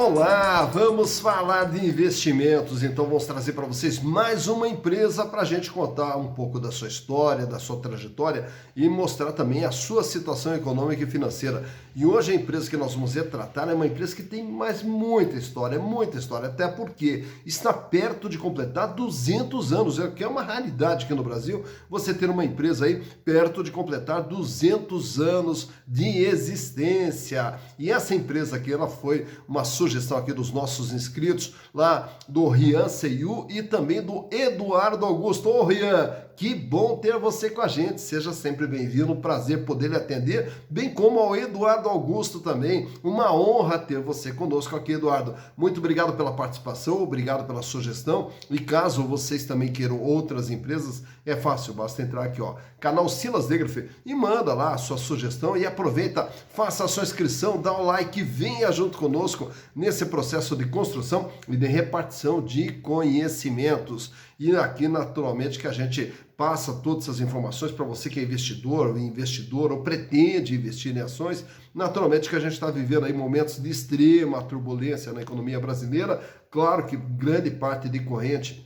Olá, vamos falar de investimentos, então vamos trazer para vocês mais uma empresa para a gente contar um pouco da sua história, da sua trajetória e mostrar também a sua situação econômica e financeira. E hoje a empresa que nós vamos retratar é uma empresa que tem mais muita história, até porque está perto de completar 200 anos, que é uma raridade aqui no Brasil, você ter uma empresa aí perto de completar 200 anos de existência. E essa empresa aqui, ela foi uma sugestão aqui dos nossos inscritos, lá do Rian Seiyu e também do Eduardo Augusto. Ô Rian, que bom ter você com a gente, seja sempre bem-vindo, prazer poder lhe atender, bem como ao Eduardo Augusto também, uma honra ter você conosco aqui, Eduardo. Muito obrigado pela participação, obrigado pela sugestão, e caso vocês também queiram outras empresas, é fácil, basta entrar aqui, ó, canal Silas Degraf, e manda lá a sua sugestão e aproveita, faça a sua inscrição, dá o like, venha junto conosco nesse processo de construção e de repartição de conhecimentos. E aqui, naturalmente, que a gente passa todas essas informações para você que é investidor ou pretende investir em ações. Naturalmente que a gente está vivendo aí momentos de extrema turbulência na economia brasileira. Claro que grande parte decorrente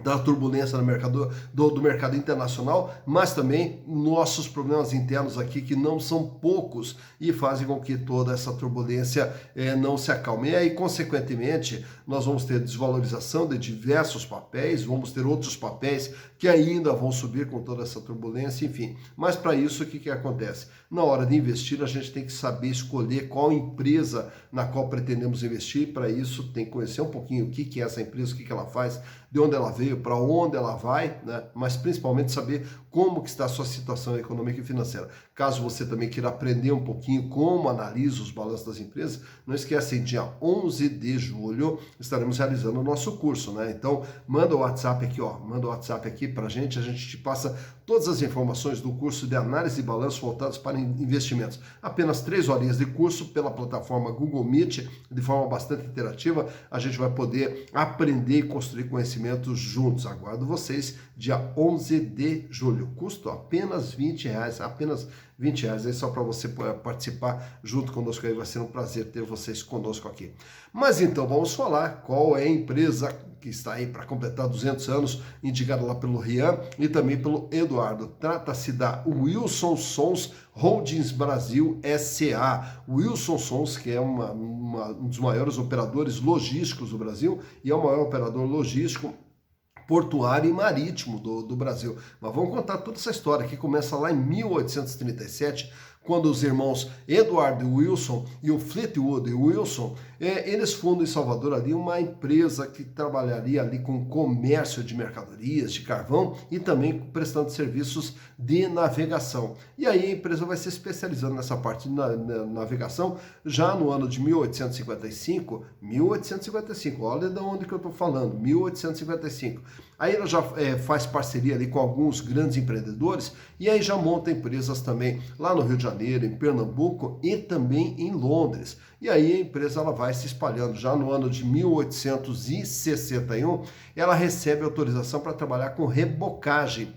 da turbulência no mercado, do mercado internacional, mas também nossos problemas internos aqui, que não são poucos e fazem com que toda essa turbulência não se acalme. E aí, consequentemente, nós vamos ter desvalorização de diversos papéis, vamos ter outros papéis que ainda vão subir com toda essa turbulência, enfim. Mas para isso, o que acontece? Na hora de investir, a gente tem que saber escolher qual empresa na qual pretendemos investir. Para isso, tem que conhecer um pouquinho o que é essa empresa, o que ela faz, de onde ela veio, para onde ela vai, né? Mas principalmente saber como que está a sua situação econômica e financeira. Caso você também queira aprender um pouquinho como analisa os balanços das empresas, não esquece, dia 11 de julho estaremos realizando o nosso curso, né? Então, manda o WhatsApp aqui, ó, manda o WhatsApp aqui pra gente, a gente te passa todas as informações do curso de análise de balanço voltados para investimentos. Apenas 3 horinhas de curso pela plataforma Google Meet, de forma bastante interativa, a gente vai poder aprender e construir conhecimentos juntos. Aguardo vocês dia 11 de julho. Custo apenas R$20, apenas R$20 aí só para você participar junto conosco aí, vai ser um prazer ter vocês conosco aqui. Mas então vamos falar qual é a empresa que está aí para completar 200 anos, indicada lá pelo Rian e também pelo Eduardo. Trata-se da Wilson Sons Holdings Brasil S.A. Wilson Sons, que é um dos maiores operadores logísticos do Brasil e é o maior operador logístico portuário e marítimo do Brasil. Mas vamos contar toda essa história que começa lá em 1837, quando os irmãos Edward Wilson e o Fleetwood Wilson, eles fundam em Salvador ali uma empresa que trabalharia ali com comércio de mercadorias, de carvão e também prestando serviços de navegação. E aí a empresa vai se especializando nessa parte de navegação já no ano de 1855, olha de onde que eu estou falando, 1855. Aí ela já faz parceria ali com alguns grandes empreendedores e aí já monta empresas também lá no Rio de Janeiro, em Pernambuco e também em Londres. E aí a empresa ela vai se espalhando. Já no ano de 1861, ela recebe autorização para trabalhar com rebocagem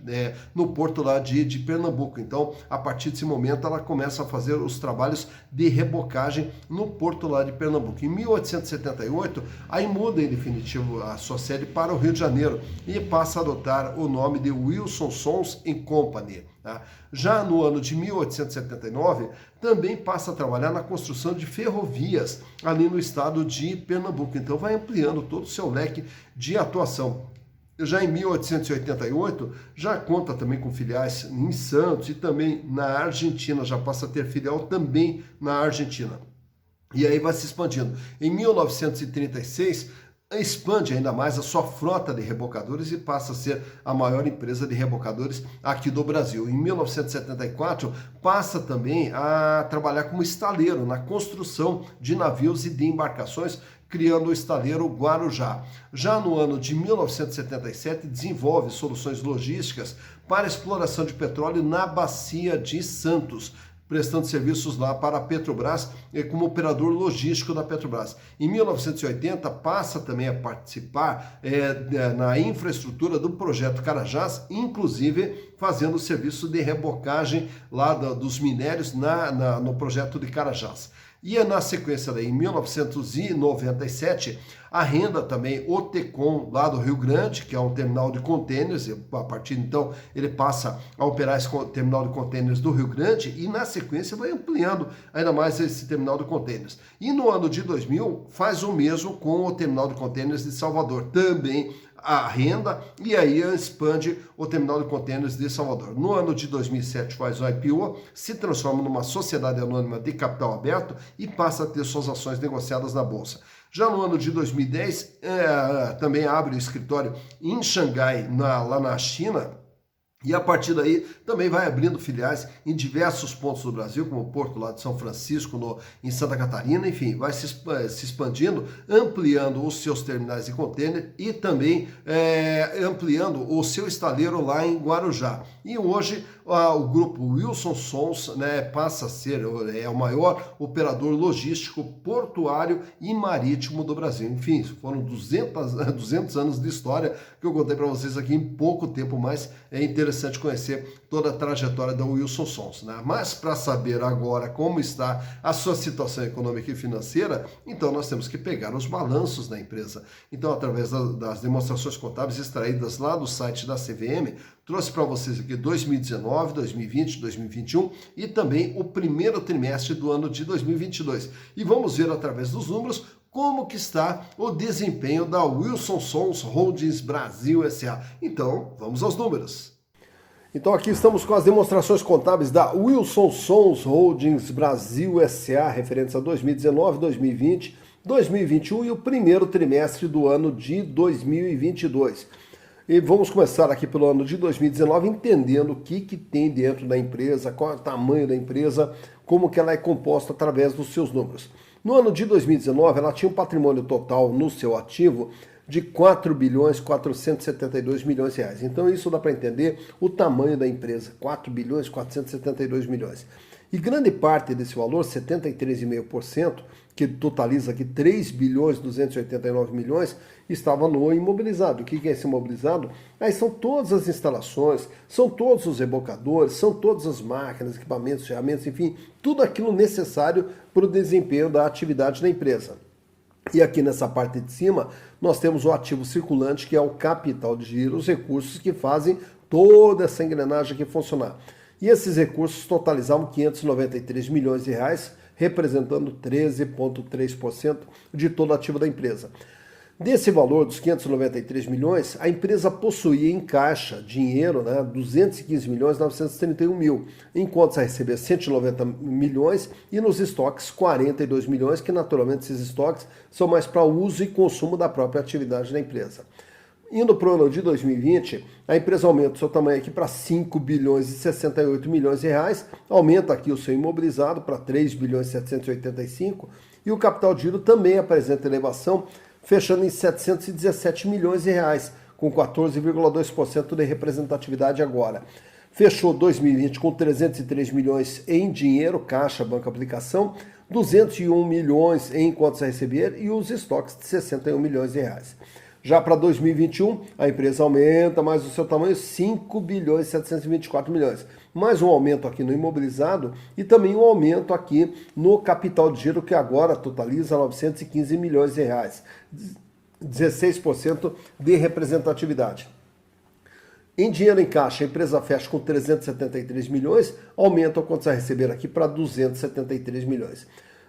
no porto lá de Pernambuco. Então, a partir desse momento, ela começa a fazer os trabalhos de rebocagem no porto lá de Pernambuco. Em 1878, aí muda em definitivo a sua sede para o Rio de Janeiro e passa a adotar o nome de Wilson Sons Company. Tá? Já no ano de 1879, também passa a trabalhar na construção de ferrovias ali no estado de Pernambuco. Então vai ampliando todo o seu leque de atuação. Já em 1888, já conta também com filiais em Santos e também na Argentina, já passa a ter filial também na Argentina. E aí vai se expandindo. Em 1936, expande ainda mais a sua frota de rebocadores e passa a ser a maior empresa de rebocadores aqui do Brasil. Em 1974, passa também a trabalhar como estaleiro na construção de navios e de embarcações, criando o estaleiro Guarujá. Já no ano de 1977, desenvolve soluções logísticas para exploração de petróleo na Bacia de Santos, prestando serviços lá para a Petrobras como operador logístico da Petrobras. Em 1980, passa também a participar na infraestrutura do projeto Carajás, inclusive fazendo o serviço de rebocagem lá dos minérios no projeto de Carajás. E na sequência, daí, em 1997, a Renda também, o Tecon, lá do Rio Grande, que é um terminal de contêineres, e a partir de então ele passa a operar esse terminal de contêineres do Rio Grande e na sequência vai ampliando ainda mais esse terminal de contêineres. E no ano de 2000 faz o mesmo com o terminal de contêineres de Salvador, também a Renda, e aí expande o terminal de contêineres de Salvador. No ano de 2007 faz o IPO, se transforma numa sociedade anônima de capital aberto e passa a ter suas ações negociadas na Bolsa. Já no ano de 2010, também abre o escritório em Xangai, lá na China, e a partir daí também vai abrindo filiais em diversos pontos do Brasil, como o Porto lá de São Francisco, em Santa Catarina, enfim, vai se expandindo, ampliando os seus terminais de contêiner e também ampliando o seu estaleiro lá em Guarujá. E hoje o grupo Wilson Sons, né, passa a ser o maior operador logístico, portuário e marítimo do Brasil. Enfim, foram 200 anos de história que eu contei para vocês aqui em pouco tempo, mas é interessante conhecer toda a trajetória da Wilson Sons, né? Mas para saber agora como está a sua situação econômica e financeira, então nós temos que pegar os balanços da empresa. Então, através das demonstrações contábeis extraídas lá do site da CVM, trouxe para vocês aqui 2019, 2020, 2021 e também o primeiro trimestre do ano de 2022. E vamos ver através dos números como que está o desempenho da Wilson Sons Holdings Brasil S.A. Então, vamos aos números. Então aqui estamos com as demonstrações contábeis da Wilson Sons Holdings Brasil S.A. referentes a 2019, 2020, 2021 e o primeiro trimestre do ano de 2022. E vamos começar aqui pelo ano de 2019, entendendo o que tem dentro da empresa, qual é o tamanho da empresa, como que ela é composta através dos seus números. No ano de 2019, ela tinha um patrimônio total no seu ativo de 4 bilhões 472 milhões de reais. Então isso dá para entender o tamanho da empresa, 4 bilhões 472 milhões. E grande parte desse valor, 73,5%, que totaliza aqui 3 bilhões 289 milhões, estava no imobilizado. O que é esse imobilizado? Aí são todas as instalações, são todos os rebocadores, são todas as máquinas, equipamentos, ferramentas, enfim, tudo aquilo necessário para o desempenho da atividade da empresa. E aqui nessa parte de cima, nós temos o ativo circulante, que é o capital de giro, os recursos que fazem toda essa engrenagem aqui funcionar. E esses recursos totalizavam 593 milhões de reais, representando 13,3% de todo o ativo da empresa. Desse valor, dos 593 milhões, a empresa possuía em caixa dinheiro, né, 215 milhões 931 mil, em contas a receber 190 milhões e nos estoques 42 milhões, que naturalmente esses estoques são mais para uso e consumo da própria atividade da empresa. Indo para o ano de 2020, a empresa aumenta o seu tamanho aqui para 5 bilhões e 68 milhões de reais, aumenta aqui o seu imobilizado para 3 bilhões e 785 e o capital de giro também apresenta elevação, fechando em 717 milhões de reais, com 14,2% de representatividade agora. Fechou 2020 com 303 milhões em dinheiro, caixa, banco, aplicação, 201 milhões em contas a receber e os estoques de 61 milhões de reais. Já para 2021, a empresa aumenta mais o seu tamanho, 5 bilhões e 724 milhões. Mais um aumento aqui no imobilizado e também um aumento aqui no capital de giro, que agora totaliza 915 milhões de reais. 16% de representatividade. Em dinheiro em caixa, a empresa fecha com 373 milhões, aumenta o contas a receber aqui para 273 milhões.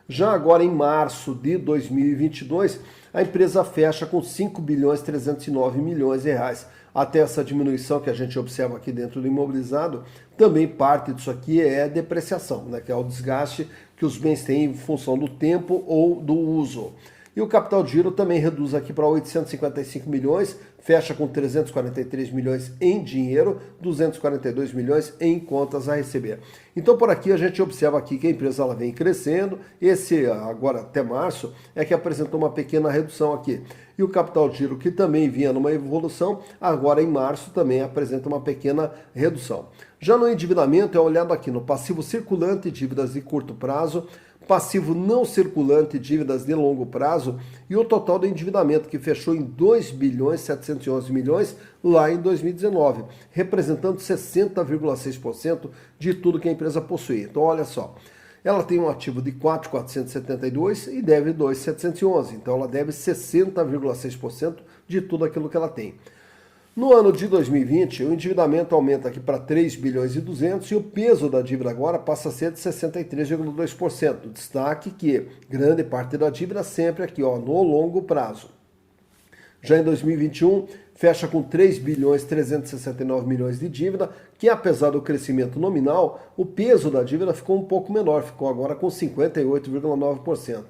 Já agora em março de 2022, a empresa fecha com 5 bilhões 309 milhões de reais. Até essa diminuição que a gente observa aqui dentro do imobilizado, também parte disso aqui é depreciação, né, que é o desgaste que os bens têm em função do tempo ou do uso. E o capital de giro também reduz aqui para 855 milhões, fecha com 343 milhões em dinheiro, 242 milhões em contas a receber. Então por aqui a gente observa aqui que a empresa ela vem crescendo, esse agora até março é que apresentou uma pequena redução aqui. E o capital de giro, que também vinha numa evolução, agora em março também apresenta uma pequena redução. Já no endividamento é olhado aqui no passivo circulante, dívidas de curto prazo, passivo não circulante, dívidas de longo prazo e o total do endividamento que fechou em 2 bilhões 711 milhões lá em 2019, representando 60,6% de tudo que a empresa possui. Então olha só, ela tem um ativo de 4.472 e deve 2.711. Então ela deve 60,6% de tudo aquilo que ela tem. No ano de 2020, o endividamento aumenta aqui para 3 bilhões e 200 e o peso da dívida agora passa a ser de 63,2%. Destaque que grande parte da dívida sempre aqui, ó, no longo prazo. Já em 2021, fecha com 3 bilhões 369 milhões de dívida, que apesar do crescimento nominal, o peso da dívida ficou um pouco menor, ficou agora com 58,9%.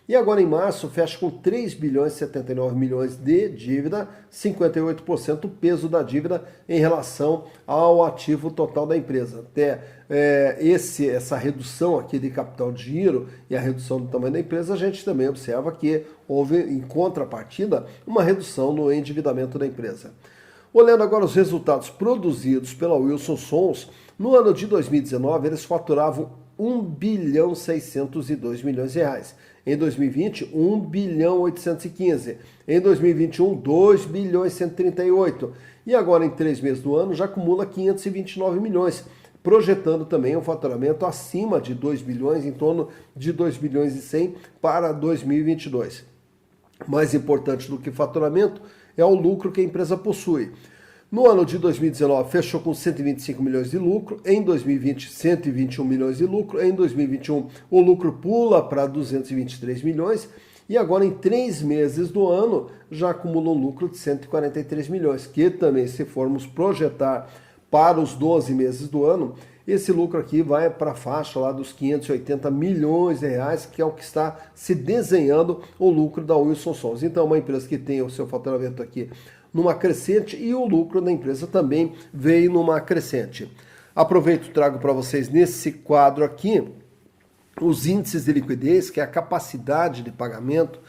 E agora em março fecha com 3 bilhões 79 milhões de dívida, 58% o peso da dívida em relação ao ativo total da empresa. Até essa redução aqui de capital de giro e a redução do tamanho da empresa, a gente também observa que houve em contrapartida uma redução no endividamento da empresa. Olhando agora os resultados produzidos pela Wilson Sons, no ano de 2019 eles faturavam 1 bilhão 602 milhões de reais. Em 2020, 1 bilhão 815. Em 2021, 2 bilhões 138. E agora, em 3 meses do ano, já acumula 529 milhões, projetando também um faturamento acima de 2 bilhões, em torno de 2 bilhões e 100 para 2022. Mais importante do que faturamento é o lucro que a empresa possui. No ano de 2019, fechou com 125 milhões de lucro, em 2020, 121 milhões de lucro, em 2021, o lucro pula para 223 milhões, e agora em 3 meses do ano, já acumula um lucro de 143 milhões, que também, se formos projetar para os 12 meses do ano, esse lucro aqui vai para a faixa lá dos 580 milhões de reais, que é o que está se desenhando o lucro da Wilson Sons. Então, uma empresa que tem o seu faturamento aqui numa crescente e o lucro da empresa também veio numa crescente. Aproveito e trago para vocês nesse quadro aqui os índices de liquidez, que é a capacidade de pagamento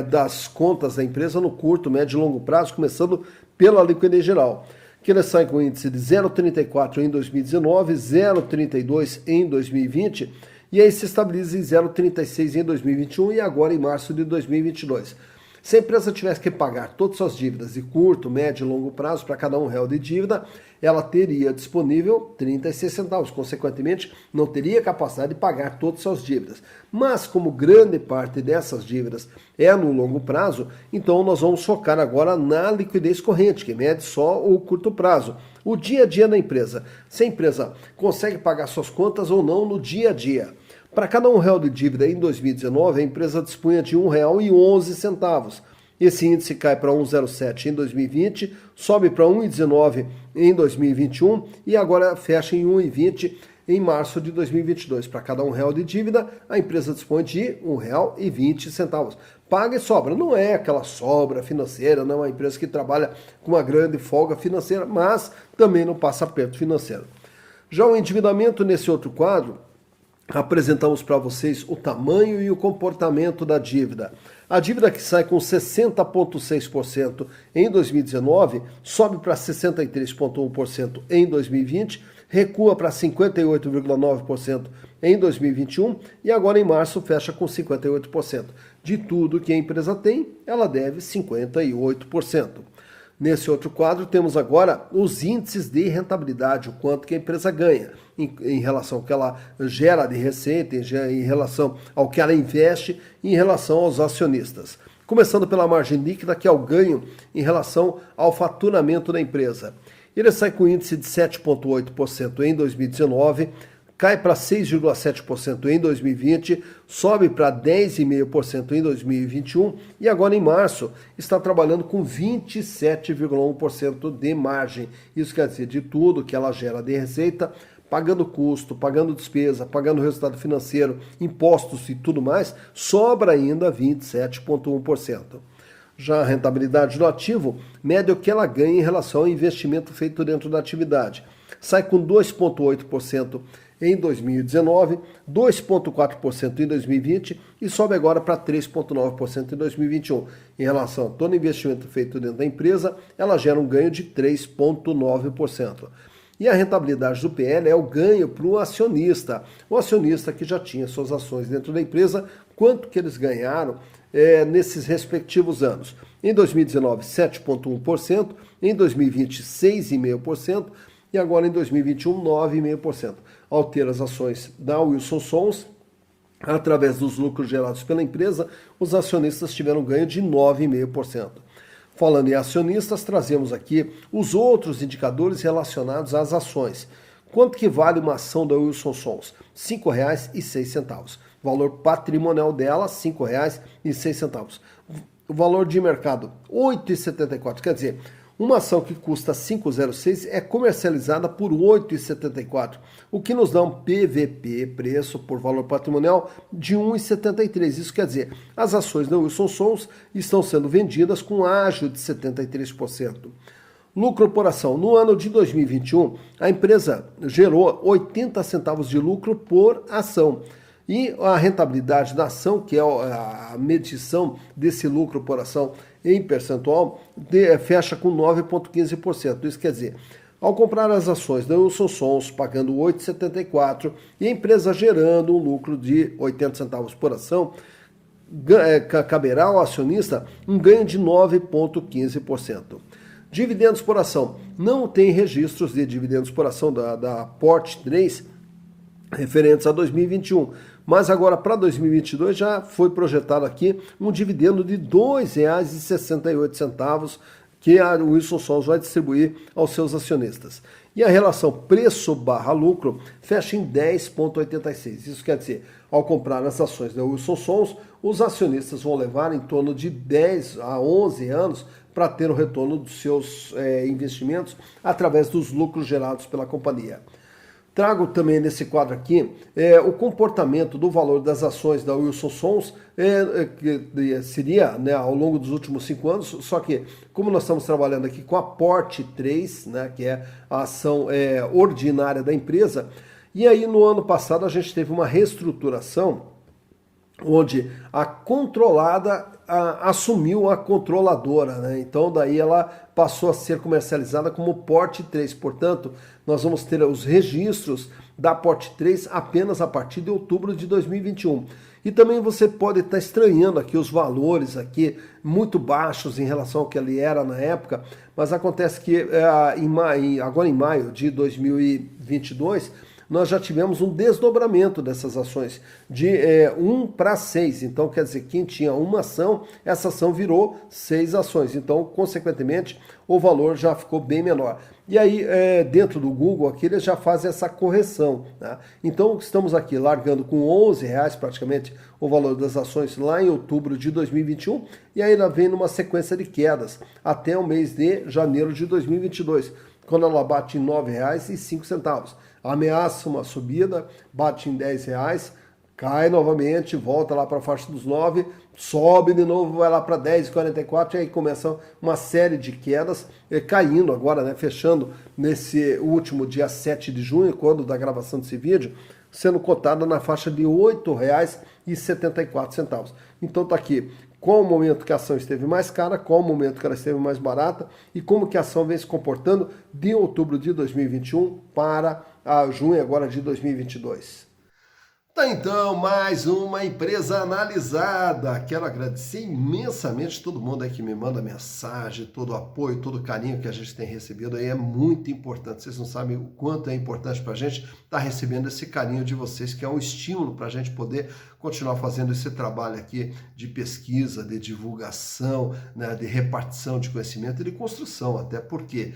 das contas da empresa no curto, médio e longo prazo, começando pela liquidez geral, que ele sai com índice de 0,34 em 2019, 0,32 em 2020 e aí se estabiliza em 0,36 em 2021 e agora em março de 2022. Se a empresa tivesse que pagar todas as suas dívidas de curto, médio e longo prazo para cada R$1 de dívida, ela teria disponível 36 centavos. Consequentemente, não teria capacidade de pagar todas as suas dívidas. Mas, como grande parte dessas dívidas é no longo prazo, então nós vamos focar agora na liquidez corrente, que mede só o curto prazo. O dia a dia da empresa. Se a empresa consegue pagar suas contas ou não no dia a dia. Para cada R$1 de dívida em 2019, a empresa dispunha de R$1,11. Esse índice cai para 1,07 em 2020, sobe para 1,19 em 2021 e agora fecha em 1,20 em março de 2022. Para cada R$1 de dívida, a empresa dispõe de R$1,20. Paga e sobra. Não é aquela sobra financeira, não é uma empresa que trabalha com uma grande folga financeira, mas também não passa aperto financeiro. Já o endividamento nesse outro quadro, apresentamos para vocês o tamanho e o comportamento da dívida. A dívida que sai com 60,6% em 2019 sobe para 63,1% em 2020, recua para 58,9% em 2021 e agora em março fecha com 58%. De tudo que a empresa tem, ela deve 58%. Nesse outro quadro temos agora os índices de rentabilidade, o quanto que a empresa ganha em relação ao que ela gera de receita, em relação ao que ela investe, em relação aos acionistas. Começando pela margem líquida, que é o ganho em relação ao faturamento da empresa. Ele sai com índice de 7,8% em 2019, cai para 6,7% em 2020, sobe para 10,5% em 2021 e agora em março está trabalhando com 27,1% de margem. Isso quer dizer, de tudo que ela gera de receita, pagando custo, pagando despesa, pagando resultado financeiro, impostos e tudo mais, sobra ainda 27,1%. Já a rentabilidade do ativo mede o que ela ganha em relação ao investimento feito dentro da atividade. Sai com 2,8% em 2019, 2,4% em 2020 e sobe agora para 3,9% em 2021. Em relação a todo investimento feito dentro da empresa, ela gera um ganho de 3,9%. E a rentabilidade do PL é o ganho para o acionista que já tinha suas ações dentro da empresa, quanto que eles ganharam nesses respectivos anos. Em 2019, 7,1%, em 2020, 6,5%, e agora em 2021, 9,5%. ao ter as ações da Wilson Sons, através dos lucros gerados pela empresa, os acionistas tiveram ganho de 9,5%. Falando em acionistas, trazemos aqui os outros indicadores relacionados às ações. Quanto que vale uma ação da Wilson Sons? R$ 5,06. Valor patrimonial dela, R$ 5,06. O valor de mercado, R$ 8,74. Quer dizer, uma ação que custa 5,06 é comercializada por 8,74, o que nos dá um PVP, preço por valor patrimonial, de 1,73. Isso quer dizer, as ações da Wilson Sons estão sendo vendidas com ágio de 73%. Lucro por ação. No ano de 2021, a empresa gerou 80 centavos de lucro por ação. E a rentabilidade da ação, que é a medição desse lucro por ação em percentual, fecha com 9,15%. Isso quer dizer, ao comprar as ações da Wilson Sons, pagando 8,74 e a empresa gerando um lucro de 80 centavos por ação, caberá ao acionista um ganho de 9,15%. Dividendos por ação. Não tem registros de dividendos por ação da Port 3 referentes a 2021. Mas agora para 2022 já foi projetado aqui um dividendo de R$ 2,68 que a Wilson Sons vai distribuir aos seus acionistas. E a relação preço/lucro fecha em 10,86. Isso quer dizer, ao comprar as ações da Wilson Sons, os acionistas vão levar em torno de 10 a 11 anos para ter o retorno dos seus investimentos através dos lucros gerados pela companhia. Trago também nesse quadro aqui o comportamento do valor das ações da Wilson Sons, que seria, né, ao longo dos últimos 5 anos, só que como nós estamos trabalhando aqui com a Port 3, né, que é a ação ordinária da empresa, e aí no ano passado a gente teve uma reestruturação onde a controlada assumiu a controladora, né? Então daí ela passou a ser comercializada como Port 3, portanto nós vamos ter os registros da Port 3 apenas a partir de outubro de 2021. E também você pode estar estranhando aqui os valores aqui muito baixos em relação ao que ele era na época, mas acontece que agora em maio de 2022 nós já tivemos um desdobramento dessas ações de 1 para 6. Então, quer dizer, quem tinha uma ação, essa ação virou 6 ações. Então, consequentemente, o valor já ficou bem menor. E aí, dentro do Google, aqui eles já fazem essa correção, né? Então, estamos aqui largando com R$11 praticamente o valor das ações lá em outubro de 2021, e aí ela vem numa sequência de quedas até o mês de janeiro de 2022, quando ela bate em R$9,05. Ameaça uma subida, bate em R$10, cai novamente, volta lá para a faixa dos 9, sobe de novo, vai lá para 10,44 e aí começa uma série de quedas, caindo agora, né, fechando nesse último dia 7 de junho, quando da gravação desse vídeo, sendo cotada na faixa de R$ 8,74. Então tá aqui, qual o momento que a ação esteve mais cara, qual o momento que ela esteve mais barata e como que a ação vem se comportando de outubro de 2021 para a junho agora de 2022. Tá então, mais uma empresa analisada. Quero agradecer imensamente todo mundo aí que me manda mensagem, todo o apoio, todo o carinho que a gente tem recebido aí é muito importante. Vocês não sabem o quanto é importante para a gente estar recebendo esse carinho de vocês, que é um estímulo para a gente poder continuar fazendo esse trabalho aqui de pesquisa, de divulgação, né, de repartição de conhecimento e de construção, até porque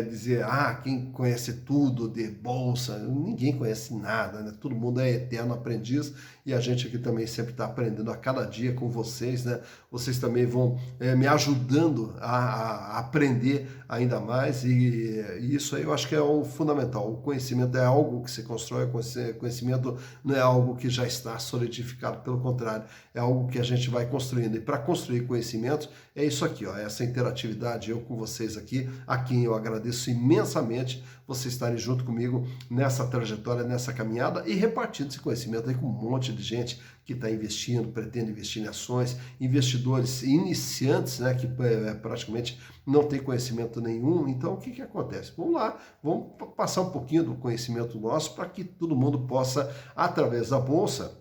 dizer, quem conhece tudo de bolsa, ninguém conhece nada, né? Todo mundo é eterno aprendiz e a gente aqui também sempre está aprendendo a cada dia com vocês, né? Vocês também vão me ajudando a aprender ainda mais e isso aí eu acho que é o fundamental. O conhecimento é algo que se constrói, o conhecimento não é algo que já está solidificado, pelo contrário, é algo que a gente vai construindo. E para construir conhecimentos é isso aqui, ó, essa interatividade, eu com vocês aqui, a quem eu agradeço imensamente vocês estarem junto comigo nessa trajetória, nessa caminhada e repartindo esse conhecimento aí com um monte de gente que está investindo, pretende investir em ações, investidores iniciantes, né, que praticamente não tem conhecimento nenhum. Então, o que acontece? Vamos lá, vamos passar um pouquinho do conhecimento nosso para que todo mundo possa, através da Bolsa,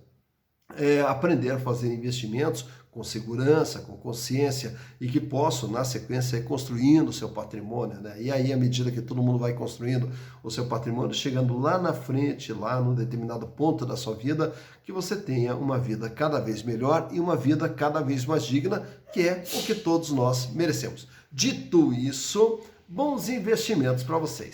aprender a fazer investimentos com segurança, com consciência e que possam, na sequência, ir construindo o seu patrimônio, né? E aí, à medida que todo mundo vai construindo o seu patrimônio, chegando lá na frente, lá num determinado ponto da sua vida, que você tenha uma vida cada vez melhor e uma vida cada vez mais digna, que é o que todos nós merecemos. Dito isso, bons investimentos para vocês.